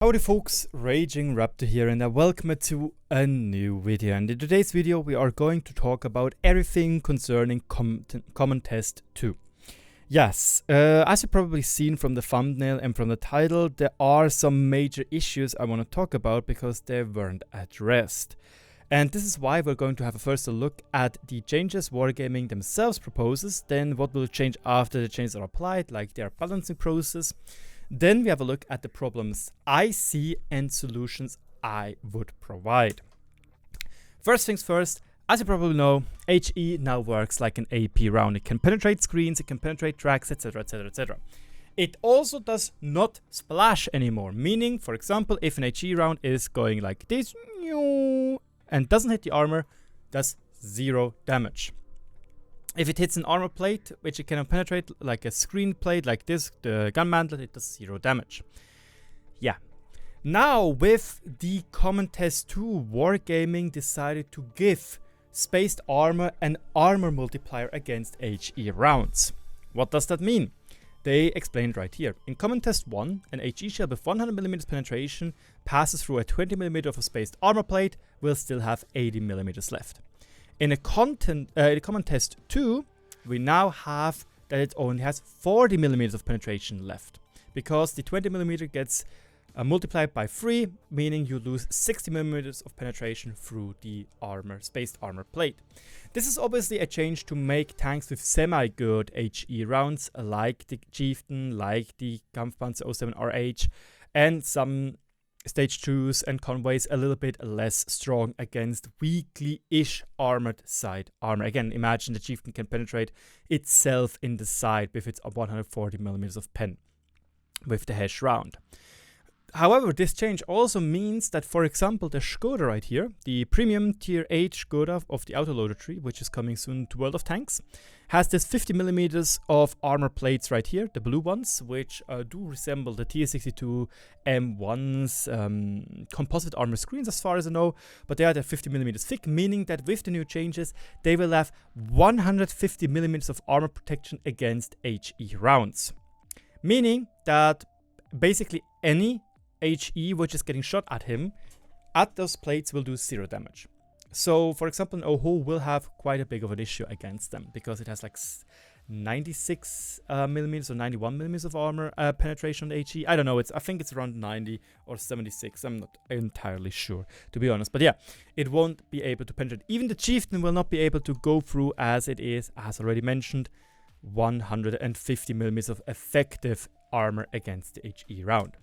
Howdy folks, RagingRaptor here and welcome to a new video. And in today's video we are going to talk about everything concerning Common Test 2. Yes, as you've probably seen from the thumbnail and from the title, there are some major issues I want to talk about because they weren't addressed. And this is why we're going to have a first look at the changes Wargaming themselves proposes, then what will change after the changes are applied, like their balancing process. Then we have a look at the problems I see and solutions I would provide. First things first, as you probably know, HE now works like an AP round. It can penetrate screens, it can penetrate tracks, etc, etc, etc. It also does not splash anymore, meaning, for example, if an HE round is going like this and doesn't hit the armor, does 0 damage. If it hits an armor plate, which it cannot penetrate, like a screen plate like this, the gun mantle, it does 0 damage. Yeah. Now, with the Common Test 2, Wargaming decided to give spaced armor an armor multiplier against HE rounds. What does that mean? They explained right here. In Common Test 1, an HE shell with 100mm penetration passes through a 20mm of a spaced armor plate, will still have 80mm left. In a Common Test 2, we now have that it only has 40mm of penetration left, because the 20mm gets multiplied by 3, meaning you lose 60mm of penetration through the spaced armor plate. This is obviously a change to make tanks with semi-good HE rounds, like the Chieftain, like the Kampfpanzer 07 RH, and some Stage 2s and convoys a little bit less strong against weakly-ish armored side armor. Again, imagine the Chieftain can penetrate itself in the side with its 140mm of pen with the Hesh round. However, this change also means that, for example, the Skoda right here, the premium tier 8 Skoda of the autoloader tree, which is coming soon to World of Tanks, has this 50mm of armor plates right here, the blue ones, which do resemble the TS62 M1's composite armor screens as far as I know, but they are 50mm thick, meaning that with the new changes, they will have 150mm of armor protection against HE rounds. Meaning that basically any HE which is getting shot at him, at those plates will do 0 damage. So, for example, an Oho will have quite a big of an issue against them, because it has like 96mm or 91mm of armor penetration on the HE. I don't know, I think it's around 90 or 76, I'm not entirely sure, to be honest. But yeah, it won't be able to penetrate. Even the Chieftain will not be able to go through, as it is, as already mentioned, 150mm of effective armor against the HE round.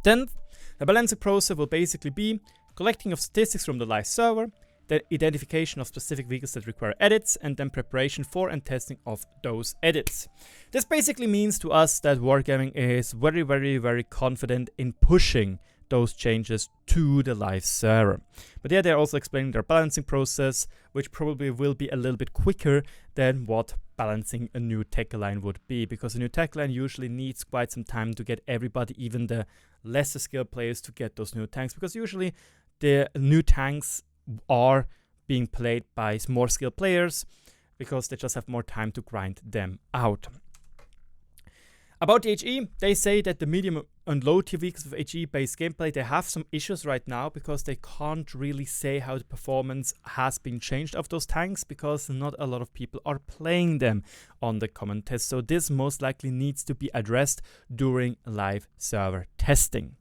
Then, the balancing process will basically be collecting of statistics from the live server, the identification of specific vehicles that require edits, and then preparation for and testing of those edits. This basically means to us that Wargaming is very, very, very confident in pushing those changes to the live server. But yeah, they're also explaining their balancing process, which probably will be a little bit quicker than what balancing a new tech line would be, because a new tech line usually needs quite some time to get everybody, even the lesser skilled players, to get those new tanks, because usually the new tanks are being played by more skilled players because they just have more time to grind them out. About the HE, they say that the medium and low tier vehicles with HE-based gameplay, they have some issues right now because they can't really say how the performance has been changed of those tanks, because not a lot of people are playing them on the Common Test. So this most likely needs to be addressed during live server testing.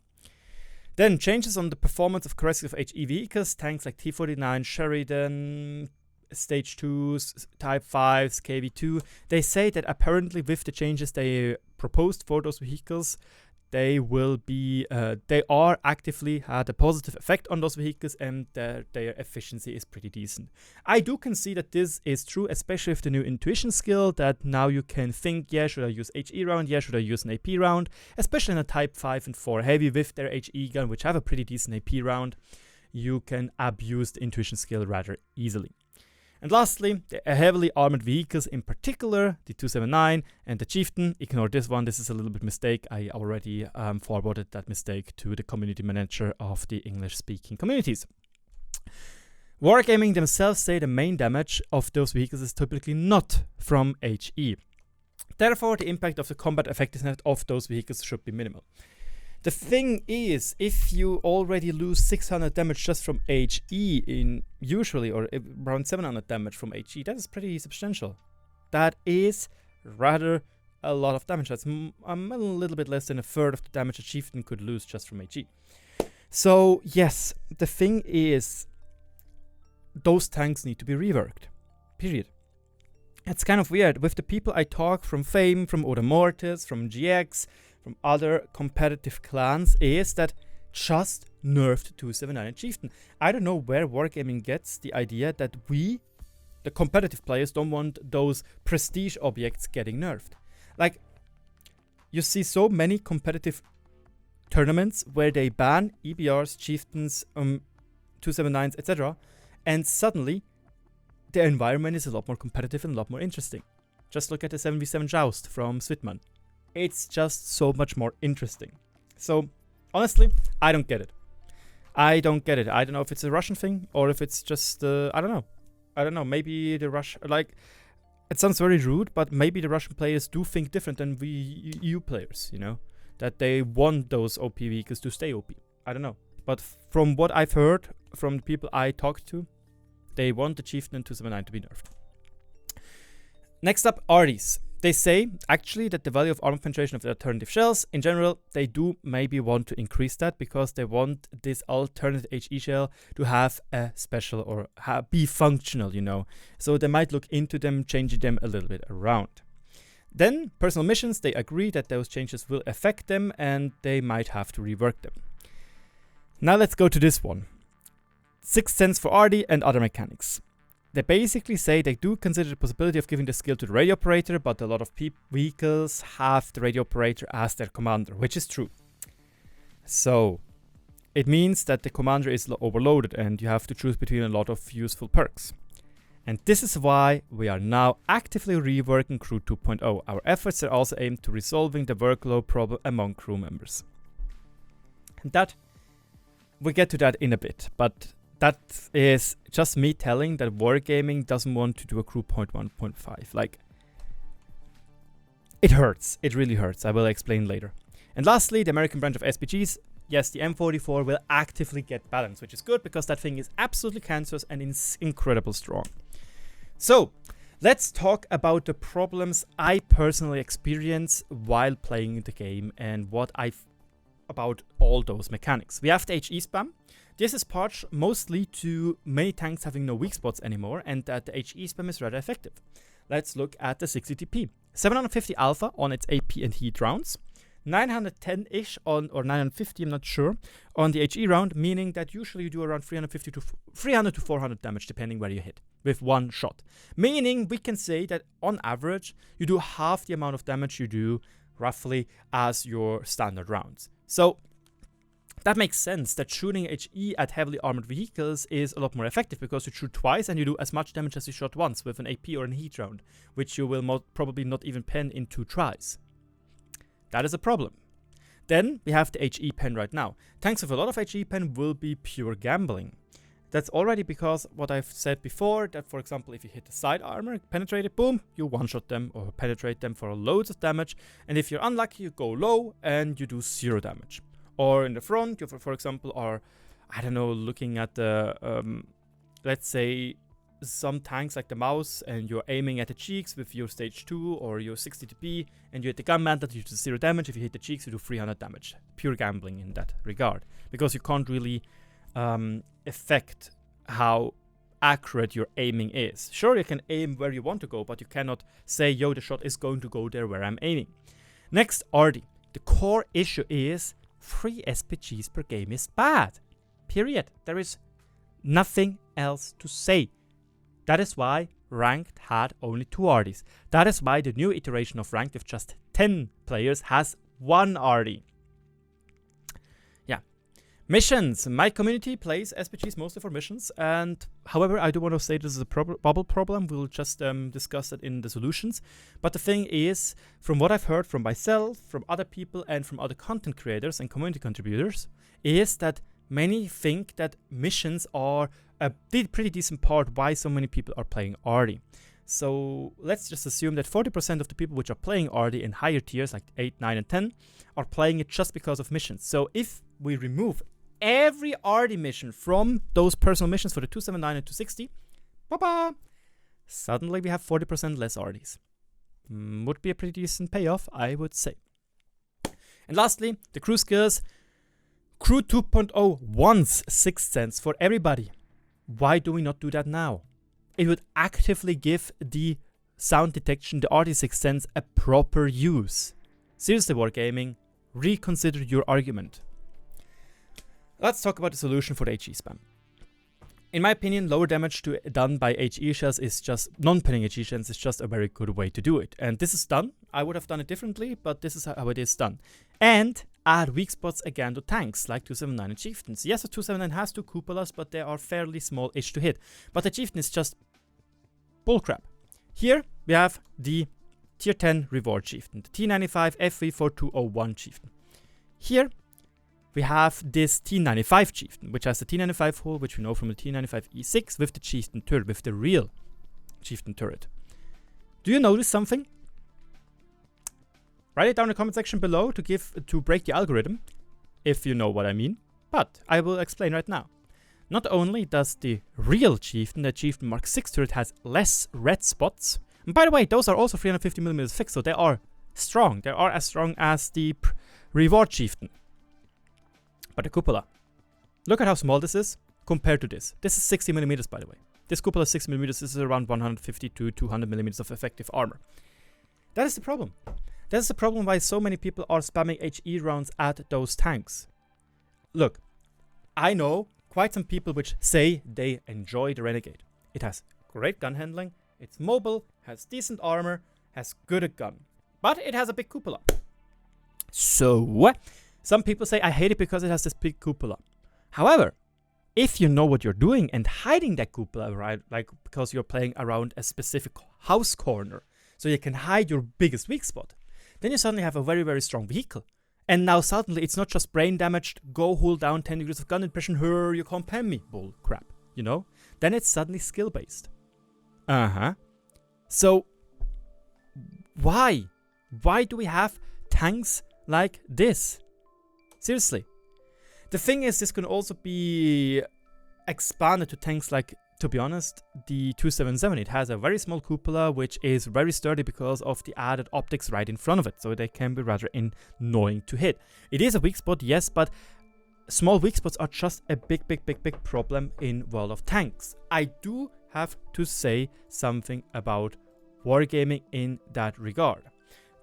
Then changes on the performance of corrective HE vehicles, tanks like T-49, Sheridan, Stage 2s, Type 5s, KV2. They say that apparently with the changes they proposed for those vehicles, they will be, they are actively had a positive effect on those vehicles, and their efficiency is pretty decent. I do concede that this is true, especially with the new intuition skill, that now you can think, yeah, should I use HE round? Yeah, should I use an AP round? Especially in a Type 5 and 4 heavy with their HE gun, which have a pretty decent AP round, you can abuse the intuition skill rather easily. And lastly, the heavily armored vehicles, in particular the 279 and the Chieftain. Ignore this one, this is a little bit mistake. I already forwarded that mistake to the community manager of the English-speaking communities. Wargaming themselves say the main damage of those vehicles is typically not from HE. Therefore, the impact of the combat effectiveness of those vehicles should be minimal. The thing is, if you already lose 600 damage just from HE in usually, or around 700 damage from HE, that is pretty substantial. That is rather a lot of damage. That's a little bit less than a third of the damage a chieftain could lose just from HE. So yes, the thing is, those tanks need to be reworked. Period. It's kind of weird. With the people I talk from Fame, from Oda Mortis, from GX, from other competitive clans, is that just nerfed 279 and Chieftain. I don't know where Wargaming gets the idea that we, the competitive players, don't want those prestige objects getting nerfed. Like, you see so many competitive tournaments where they ban EBRs, Chieftains, 279s, etc. And suddenly, the environment is a lot more competitive and a lot more interesting. Just look at the 7v7 Joust from Svitman. It's just so much more interesting. So, honestly, I don't get it. I don't get it. I don't know if it's a Russian thing or if it's just, I don't know. I don't know. Maybe the it sounds very rude, but maybe the Russian players do think different than we EU players, you know? That they want those OP vehicles to stay OP. I don't know. But from what I've heard from the people I talked to, they want the Chieftain 279 to be nerfed. Next up, Artys. They say, actually, that the value of armor penetration of the alternative shells, in general, they do maybe want to increase that because they want this alternate HE shell to have a special or be functional, you know. So they might look into them, changing them a little bit around. Then, personal missions, they agree that those changes will affect them and they might have to rework them. Now let's go to this one. Sixth Sense for Arty and other mechanics. They basically say they do consider the possibility of giving the skill to the radio operator, but a lot of vehicles have the radio operator as their commander, which is true. So, it means that the commander is overloaded and you have to choose between a lot of useful perks. And this is why we are now actively reworking Crew 2.0. Our efforts are also aimed to resolving the workload problem among crew members. And that, we'll get to that in a bit, but that is just me telling that Wargaming doesn't want to do a Crew 1.5. Like, it hurts. It really hurts. I will explain later. And lastly, the American branch of SPGs. Yes, the M44 will actively get balanced, which is good because that thing is absolutely cancerous and it's incredibly strong. So, let's talk about the problems I personally experience while playing the game and what about all those mechanics. We have the HE spam. This is part mostly to many tanks having no weak spots anymore and that the HE spam is rather effective. Let's look at the 60 TP. 750 alpha on its AP and heat rounds. 910-ish on, or 950, I'm not sure, on the HE round, meaning that usually you do around 300 to 400 damage depending where you hit with one shot. Meaning we can say that on average, you do half the amount of damage you do roughly as your standard rounds. So that makes sense that shooting HE at heavily armored vehicles is a lot more effective because you shoot twice and you do as much damage as you shot once with an AP or an heat round, which you will probably not even pen in 2 tries. That is a problem. Then we have the HE pen right now. Tanks with a lot of HE pen will be pure gambling. That's already because what I've said before, that for example, if you hit the side armor, penetrate it, boom, you one-shot them or penetrate them for loads of damage. And if you're unlucky, you go low and you do 0 damage. Or in the front, you, for example, are, I don't know, looking at the, let's say, some tanks like the Mouse, and you're aiming at the cheeks with your stage 2 or your 60 TP, and you hit the gun mantle, you do 0 damage. If you hit the cheeks, you do 300 damage. Pure gambling in that regard. Because you can't really affect how accurate your aiming is. Sure, you can aim where you want to go, but you cannot say, yo, the shot is going to go there where I'm aiming. Next, Arty. The core issue is 3 SPGs per game is bad. Period. There is nothing else to say. That is why Ranked had only 2 Artys. That is why the new iteration of Ranked with just 10 players has 1 Arty. Yeah. Missions. My community plays SPGs mostly for missions, and however, I do want to say this is a bubble problem. We'll just discuss it in the solutions. But the thing is, from what I've heard from myself, from other people, and from other content creators and community contributors, is that many think that missions are a pretty decent part why so many people are playing Arty. So let's just assume that 40% of the people which are playing Arty in higher tiers, like 8, 9, and 10, are playing it just because of missions. So if we remove every Arty mission from those personal missions for the 279 and 260, suddenly we have 40% less Artys. Would be a pretty decent payoff, I would say. And lastly, the crew skills. Crew 2.0 wants 6th sense for everybody. Why do we not do that now? It would actively give the sound detection, the Arty 6th sense, a proper use. Seriously, Wargaming, reconsider your argument. Let's talk about the solution for the HE spam. In my opinion, lower damage done by HE shells is just, non-pinning HE shells is just a very good way to do it. And this is done. I would have done it differently, but this is how it is done. And add weak spots again to tanks, like 279 and Chieftains. Yes, the 279 has 2 cupolas, but they are fairly small-ish to hit. But the Chieftain is just bullcrap. Here, we have the Tier 10 Reward Chieftain, the T95 FV4201 Chieftain. Here, we have this T95 Chieftain, which has the T95 hull, which we know from the T95 E6, with the Chieftain turret, with the real Chieftain turret. Do you notice something? Write it down in the comment section below to break the algorithm, if you know what I mean. But I will explain right now. Not only does the real Chieftain, the Chieftain Mark 6 turret, has less red spots. And by the way, those are also 350mm fixed, so they are strong. They are as strong as the Reward Chieftain. But the cupola. Look at how small this is compared to this. This is 60mm, by the way. This cupola is 6mm. This is around 150 to 200mm of effective armor. That is the problem. That is the problem why so many people are spamming HE rounds at those tanks. Look, I know quite some people which say they enjoy the Renegade. It has great gun handling, it's mobile, has decent armor, has good gun. But it has a big cupola. So, some people say I hate it because it has this big cupola. However, if you know what you're doing and hiding that cupola, right, like because you're playing around a specific house corner, so you can hide your biggest weak spot, then you suddenly have a very, very strong vehicle. And now suddenly it's not just brain damaged, go hold down 10 degrees of gun impression, you can't pen me, bull crap, you know? Then it's suddenly skill based. So, why? Why do we have tanks like this? Seriously. The thing is, this can also be expanded to tanks like, to be honest, the 277. It has a very small cupola, which is very sturdy because of the added optics right in front of it. So they can be rather annoying to hit. It is a weak spot, yes, but small weak spots are just a big problem in World of Tanks. I do have to say something about Wargaming in that regard.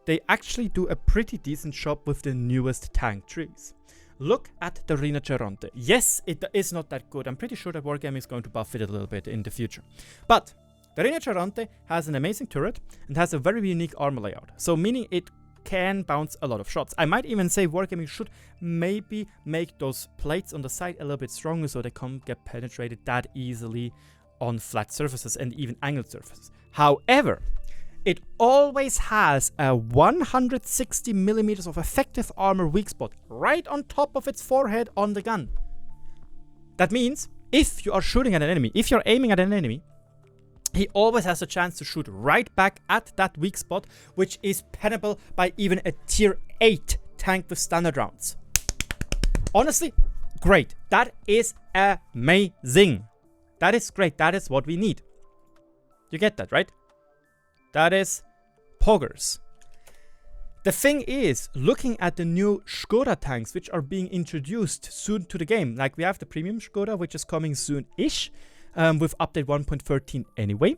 They actually do a pretty decent job with the newest tank trees. Look at the Rinoceronte. Yes, it is not that good. I'm pretty sure that Wargaming is going to buff it a little bit in the future. But the Rinoceronte has an amazing turret and has a very unique armor layout. So meaning it can bounce a lot of shots. I might even say Wargaming should maybe make those plates on the side a little bit stronger so they can't get penetrated that easily on flat surfaces and even angled surfaces. However, it always has a 160mm of effective armor weak spot right on top of its forehead on the gun. That means if you are shooting at an enemy, if you're aiming at an enemy, he always has a chance to shoot right back at that weak spot, which is pennable by even a tier 8 tank with standard rounds. Honestly, great. That is amazing. That is great. That is what we need. You get that, right? That is poggers. The thing is, looking at the new Skoda tanks which are being introduced soon to the game, like we have the premium Skoda which is coming soon-ish with update 1.13 anyway,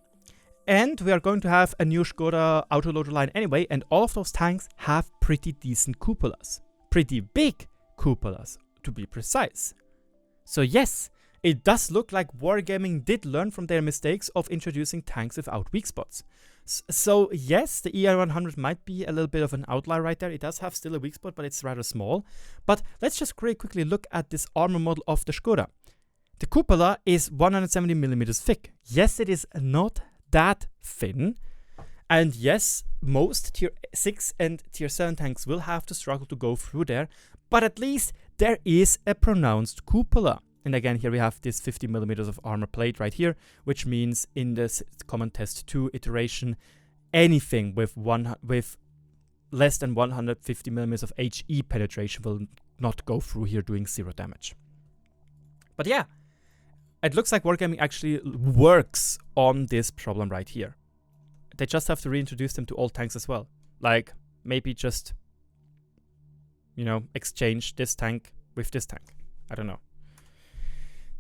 and we are going to have a new Skoda autoloader line anyway, and all of those tanks have pretty decent cupolas. Pretty big cupolas, to be precise. So yes, it does look like Wargaming did learn from their mistakes of introducing tanks without weak spots. So yes, the ER100 might be a little bit of an outlier right there. It does have still a weak spot, but it's rather small. But let's just very quickly look at this armor model of the Skoda. The cupola is 170mm thick. Yes, it is not that thin. And yes, most tier 6 and tier 7 tanks will have to struggle to go through there. But at least there is a pronounced cupola. And again, here we have this 50 millimeters of armor plate right here, which means in this common test 2 iteration, anything with less than 150 millimeters of HE penetration will not go through here doing 0 damage. But yeah, it looks like Wargaming actually works on this problem right here. They just have to reintroduce them to all tanks as well. Like, maybe just, you know, exchange this tank with this tank. I don't know.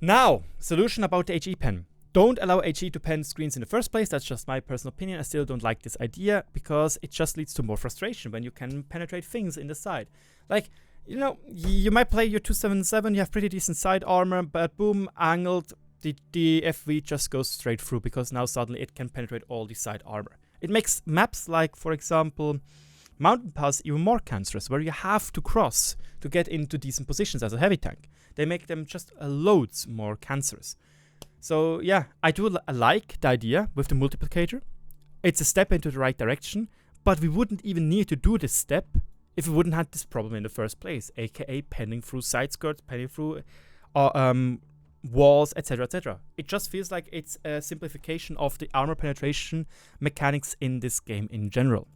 Now, solution about the HE pen. Don't allow HE to pen screens in the first place. That's just my personal opinion. I still don't like this idea because it just leads to more frustration when you can penetrate things in the side. Like, you know, you might play your 277, you have pretty decent side armor, but boom, angled, the FV just goes straight through because now suddenly it can penetrate all the side armor. It makes maps like, for example, Mountain Pass even more cancerous, where you have to cross to get into decent positions as a heavy tank. They make them just loads more cancerous. So yeah, I do like the idea with the multiplicator. It's a step into the right direction, but we wouldn't even need to do this step if we wouldn't have this problem in the first place, aka penning through side skirts, penning through walls, etc, etc. It just feels like it's a simplification of the armor penetration mechanics in this game in general.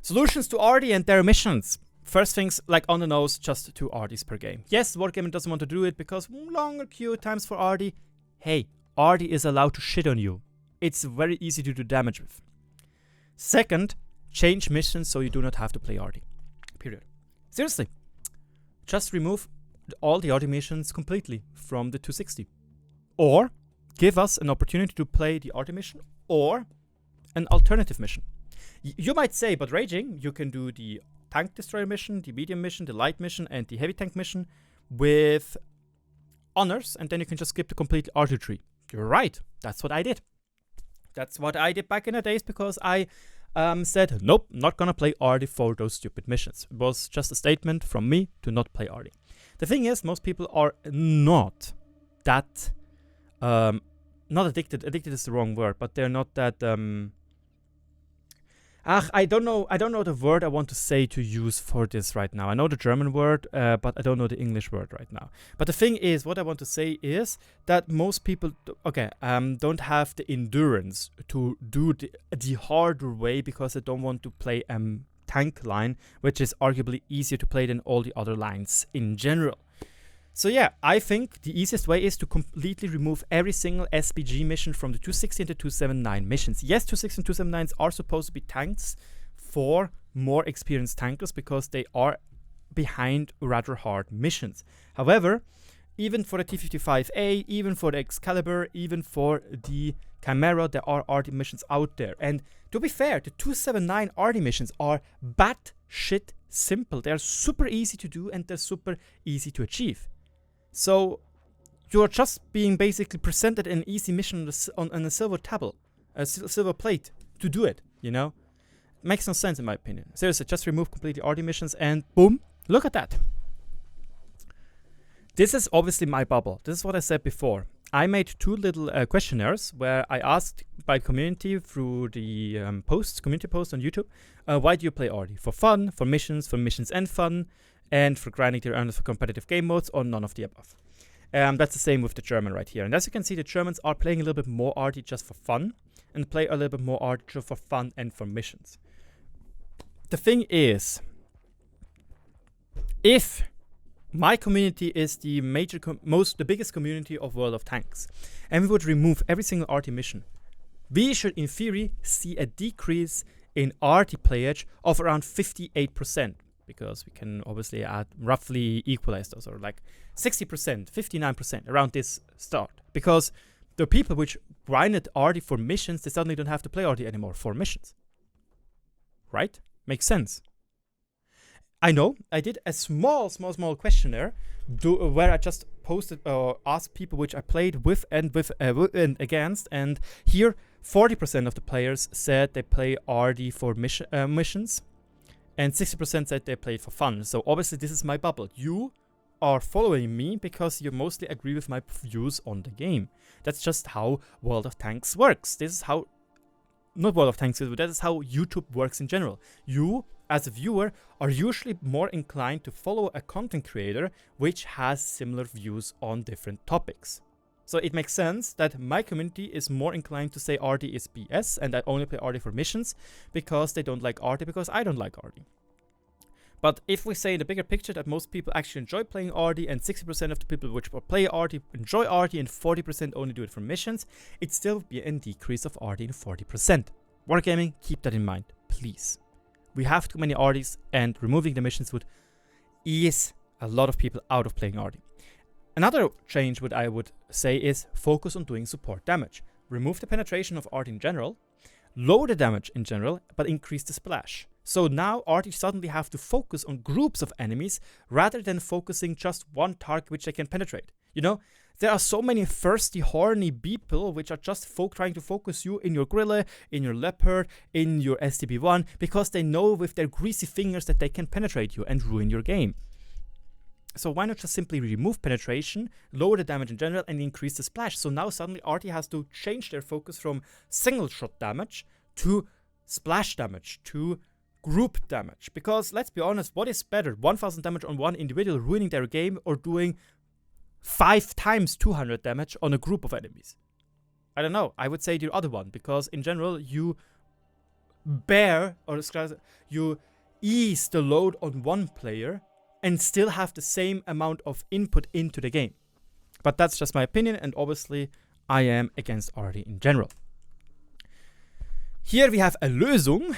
Solutions to Arty and their missions. First things, like on the nose, just 2 Artys per game. Yes, Wargaming doesn't want to do it because longer queue times for Arty. Hey, Arty is allowed to shit on you. It's very easy to do damage with. Second, change missions so you do not have to play Arty. Period. Seriously. Just remove all the Arty missions completely from the 260. Or give us an opportunity to play the Arty mission or an alternative mission. You might say, but Raging, you can do the tank destroyer mission, the medium mission, the light mission, and the heavy tank mission with honors, and then you can just skip the complete Arty tree. You're right. That's what I did. That's what I did back in the days because I said, nope, not gonna play Arty for those stupid missions. It was just a statement from me to not play Arty. The thing is, most people are not that, not addicted. Addicted is the wrong word, but they're not that, I don't know the word I want to say to use for this right now. I know the German word, but I don't know the English word right now. But the thing is, what I want to say is that most people, don't have the endurance to do the harder way because they don't want to play tank line, which is arguably easier to play than all the other lines in general. So yeah, I think the easiest way is to completely remove every single SPG mission from the 260 and the 279 missions. Yes, 260 and 279s are supposed to be tanks for more experienced tankers because they are behind rather hard missions. However, even for the T-55A, even for the Excalibur, even for the Chimera, there are Arty missions out there. And to be fair, the 279 Arty missions are batshit simple. They're super easy to do and they're super easy to achieve. So you're just being basically presented an easy mission on a silver table, a silver plate to do it, you know? Makes no sense in my opinion. Seriously, just remove completely Arty missions and boom, look at that. This is obviously my bubble. This is what I said before. I made 2 little questionnaires where I asked by community through the community post on YouTube, why do you play Arty? For fun, for missions and fun, and for grinding tier earners for competitive game modes, or none of the above. That's the same with the German right here. And as you can see, the Germans are playing a little bit more Arty just for fun, and play a little bit more Arty just for fun and for missions. The thing is, if my community is the biggest community of World of Tanks, and we would remove every single Arty mission, we should in theory see a decrease in Arty playage of around 58%. Because we can obviously add roughly equalize those, or like 60%, 59% around this start. Because the people which grinded Arty for missions, they suddenly don't have to play Arty anymore for missions. Right? Makes sense. I know, I did a small questionnaire where I just posted or asked people which I played with and against, and here 40% of the players said they play Arty for missions. And 60% said they played for fun. So obviously this is my bubble. You are following me because you mostly agree with my views on the game. That's just how World of Tanks works. This is how, not World of Tanks, but that is how YouTube works in general. You as a viewer, are usually more inclined to follow a content creator which has similar views on different topics. So it makes sense that my community is more inclined to say Arty is BS and I only play Arty for missions because they don't like Arty because I don't like Arty. But if we say in the bigger picture that most people actually enjoy playing Arty and 60% of the people which play Arty enjoy Arty and 40% only do it for missions, it still would be a decrease of Arty in 40%. Wargaming, keep that in mind, please. We have too many Artys and removing the missions would ease a lot of people out of playing Arty. Another change what I would say is focus on doing support damage. Remove the penetration of Arty in general, lower the damage in general, but increase the splash. So now Arty suddenly have to focus on groups of enemies rather than focusing just one target which they can penetrate. You know, there are so many thirsty, horny people which are just trying to focus you in your Gorilla, in your Leopard, in your STB-1 because they know with their greasy fingers that they can penetrate you and ruin your game. So why not just simply remove penetration, lower the damage in general, and increase the splash? So now suddenly Arty has to change their focus from single shot damage to splash damage, to group damage. Because let's be honest, what is better? 1000 damage on one individual ruining their game or doing 5 times 200 damage on a group of enemies? I don't know. I would say the other one because in general you you ease the load on one player and still have the same amount of input into the game. But that's just my opinion, and obviously I am against Arty in general. Here we have a Lösung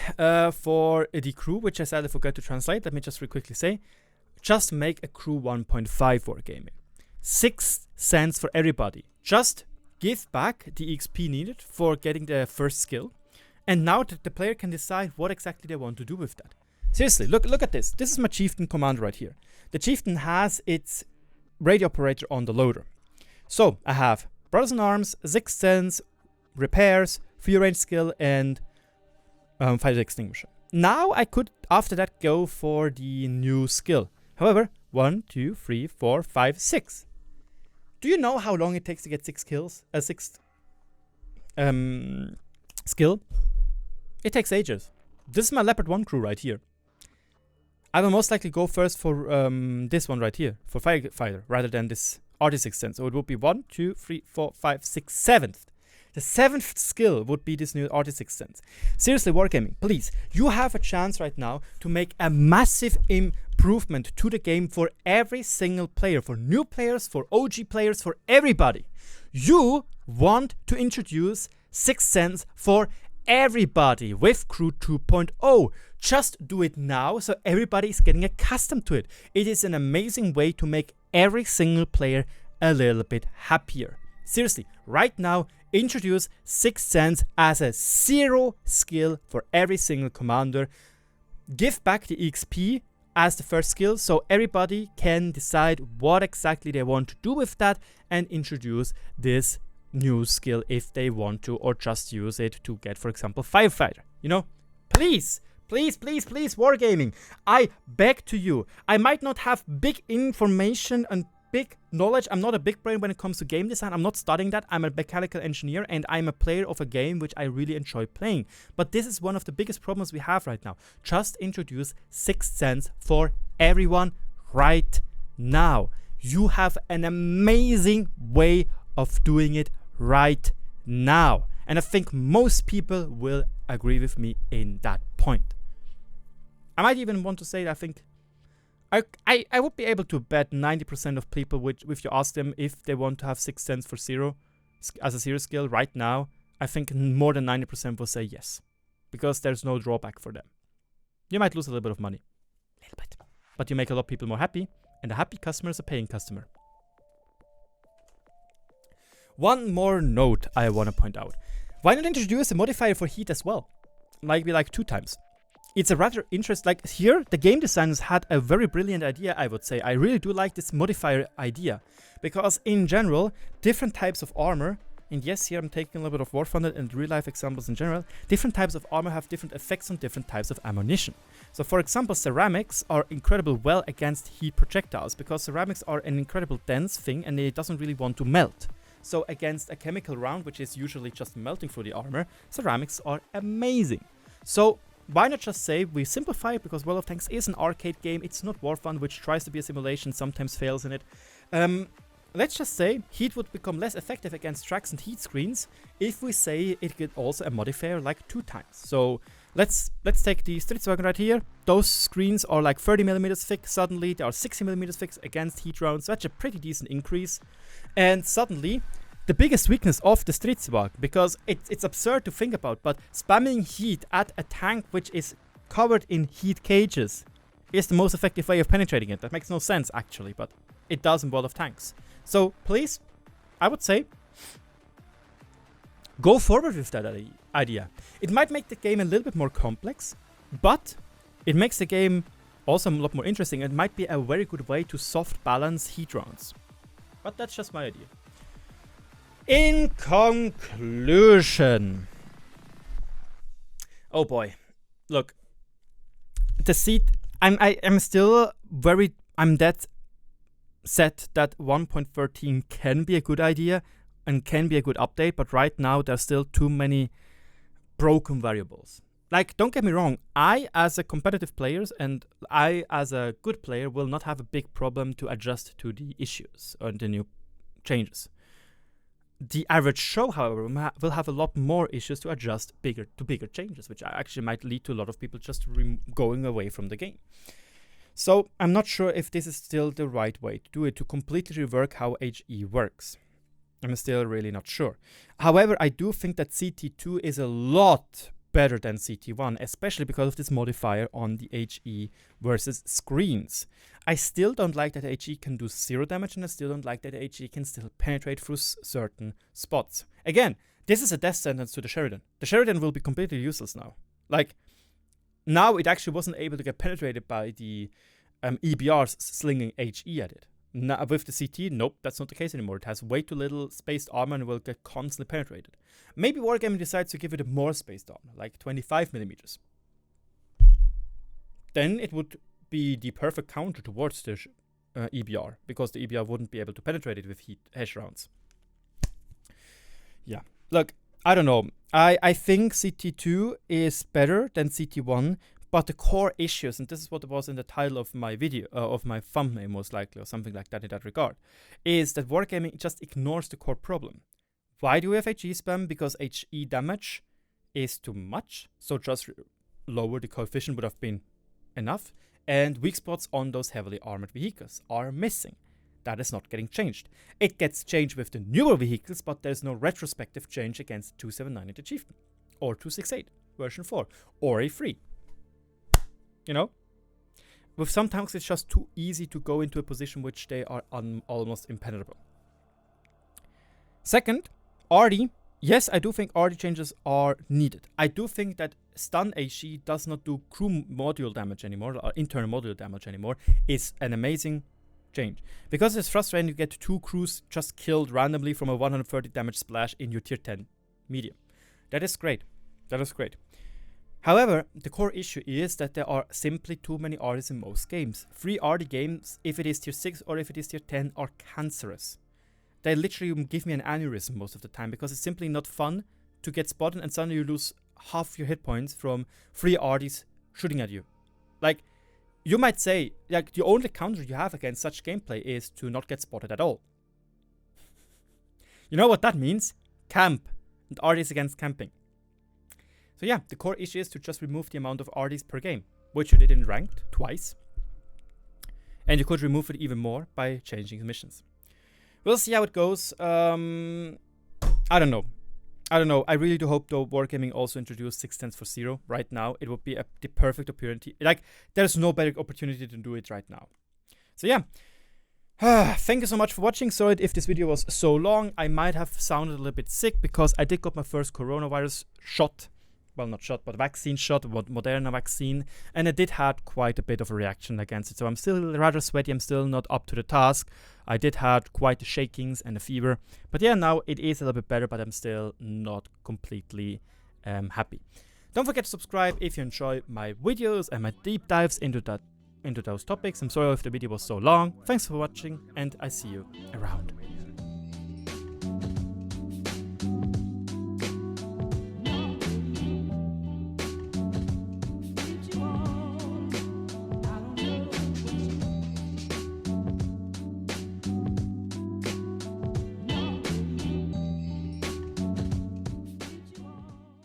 for the crew, which I sadly forgot to translate. Let me just really quickly say. Just make a crew 1.5 Wargaming. 6 cents for everybody. Just give back the XP needed for getting the first skill. And now the player can decide what exactly they want to do with that. Seriously, look at this. This is my chieftain commander right here. The chieftain has its radio operator on the loader. So I have Brothers in Arms, 6 Sense, repairs, free range skill, and fire extinguisher. Now I could after that go for the new skill. However, 1, 2, 3, 4, 5, 6. Do you know how long it takes to get 6 kills? A 6th skill? It takes ages. This is my Leopard 1 crew right here. I will most likely go first for this one right here, for Firefighter, rather than this Arty 6th Sense. So it would be 1, 2, 3, 4, 5, 6, 7th. The 7th skill would be this new Arty 6th Sense. Seriously, Wargaming, please, you have a chance right now to make a massive improvement to the game for every single player, for new players, for OG players, for everybody. You want to introduce 6th Sense for everybody with Crew 2.0. Just do it now so everybody is getting accustomed to it. It is an amazing way to make every single player a little bit happier. Seriously, right now, introduce 6th Sense as a 0 skill for every single commander. Give back the XP as the first skill so everybody can decide what exactly they want to do with that and introduce this new skill if they want to, or just use it to get, for example, Firefighter. You know, please, please, please, please, Wargaming, I beg to you. I might not have big information and big knowledge. I'm not a big brain when it comes to game design. I'm not studying that. I'm a mechanical engineer and I'm a player of a game which I really enjoy playing. But this is one of the biggest problems we have right now. Just introduce 6th Sense for everyone right now. You have an amazing way of doing it right now. And I think most people will agree with me in that point. I might even want to say that I think I would be able to bet 90% of people, if you ask them if they want to have 6th Sense for 0 as a 0 skill right now, I think more than 90% will say yes. Because there's no drawback for them. You might lose a little bit of money. A little bit. But you make a lot of people more happy. And a happy customer is a paying customer. One more note I want to point out. Why not introduce a modifier for heat as well? Maybe like 2 times. It's a rather interesting, like here, the game designers had a very brilliant idea, I would say. I really do like this modifier idea. Because in general, different types of armor, and yes, here I'm taking a little bit of War Thunder and real life examples in general, different types of armor have different effects on different types of ammunition. So for example, ceramics are incredibly well against heat projectiles, because ceramics are an incredible dense thing and it doesn't really want to melt. So against a chemical round, which is usually just melting through the armor, ceramics are amazing. So why not just say we simplify it, because World of Tanks is an arcade game. It's not War Fun, which tries to be a simulation, sometimes fails in it. Let's just say heat would become less effective against tracks and heat screens if we say it get also a modifier like 2 times. So let's take the Stridswagen right here. Those screens are like 30mm thick. Suddenly they are 60mm thick against heat rounds. That's a pretty decent increase. And suddenly the biggest weakness of the Stridswagen, because it's absurd to think about, but spamming heat at a tank which is covered in heat cages is the most effective way of penetrating it. That makes no sense actually, but it does in World of Tanks. So please, I would say, go forward with that idea. It might make the game a little bit more complex, but it makes the game also a lot more interesting. It might be a very good way to soft balance heat rounds. But that's just my idea. In conclusion, oh boy, look, the seat. I'm that set that 1.13 can be a good idea and can be a good update, but right now there's still too many broken variables. Like, don't get me wrong, I as a competitive player and I as a good player will not have a big problem to adjust to the issues or the new changes. The average show, however, will have a lot more issues to adjust to bigger changes, which actually might lead to a lot of people just going away from the game. So I'm not sure if this is still the right way to do it, to completely rework how HE works. I'm still really not sure. However, I do think that CT2 is a lot better than CT1, especially because of this modifier on the HE versus screens. I still don't like that HE can do 0 damage, and I still don't like that HE can still penetrate through certain spots. Again, this is a death sentence to the Sheridan. The Sheridan will be completely useless now. Like, now it actually wasn't able to get penetrated by the EBRs slinging HE at it. Now, with the CT, nope, that's not the case anymore. It has way too little spaced armor and will get constantly penetrated. Maybe Wargaming decides to give it a more spaced armor, like 25mm. Then it would be the perfect counter towards the EBR, because the EBR wouldn't be able to penetrate it with HE rounds. Yeah, look, I don't know. I think CT2 is better than CT1, but the core issues, and this is what was in the title of my video, of my thumbnail most likely, or something like that in that regard, is that Wargaming just ignores the core problem. Why do we have HE spam? Because HE damage is too much, so just lower the coefficient would have been enough, and weak spots on those heavily armored vehicles are missing. That is not getting changed. It gets changed with the newer vehicles, but there's no retrospective change against 279 in the Chieftain, or 268 version 4, or A3. You know? With some tanks, it's just too easy to go into a position which they are almost impenetrable. Second, Arty. Yes, I do think Arty changes are needed. I do think that stun HE does not do crew module damage anymore, or internal module damage anymore, is an amazing change. Because it's frustrating to get 2 crews just killed randomly from a 130 damage splash in your tier 10 medium. That is great. That is great. However, the core issue is that there are simply too many Artys in most games. 3 Arty games, if it is tier 6 or if it is tier 10, are cancerous. They literally give me an aneurysm most of the time, because it's simply not fun to get spotted and suddenly you lose half your hit points from 3 Artys shooting at you. Like, you might say, like, the only counter you have against such gameplay is to not get spotted at all. You know what that means? Camp. And Artys against camping. So yeah, the core issue is to just remove the amount of Artys per game, which you did in ranked twice. And you could remove it even more by changing the missions. We'll see how it goes. I don't know. I really do hope, though, Wargaming also introduced 6 tenths for 0 right now. It would be the perfect opportunity. Like, there's no better opportunity to do it right now. So yeah. Thank you so much for watching. Sorry if this video was so long. I might have sounded a little bit sick because I did got my first coronavirus shot. Well, not shot, but vaccine shot, Moderna vaccine. And I did had quite a bit of a reaction against it. So I'm still rather sweaty. I'm still not up to the task. I did had quite the shakings and a fever. But yeah, now it is a little bit better, but I'm still not completely happy. Don't forget to subscribe if you enjoy my videos and my deep dives into those topics. I'm sorry if the video was so long. Thanks for watching, and I see you around.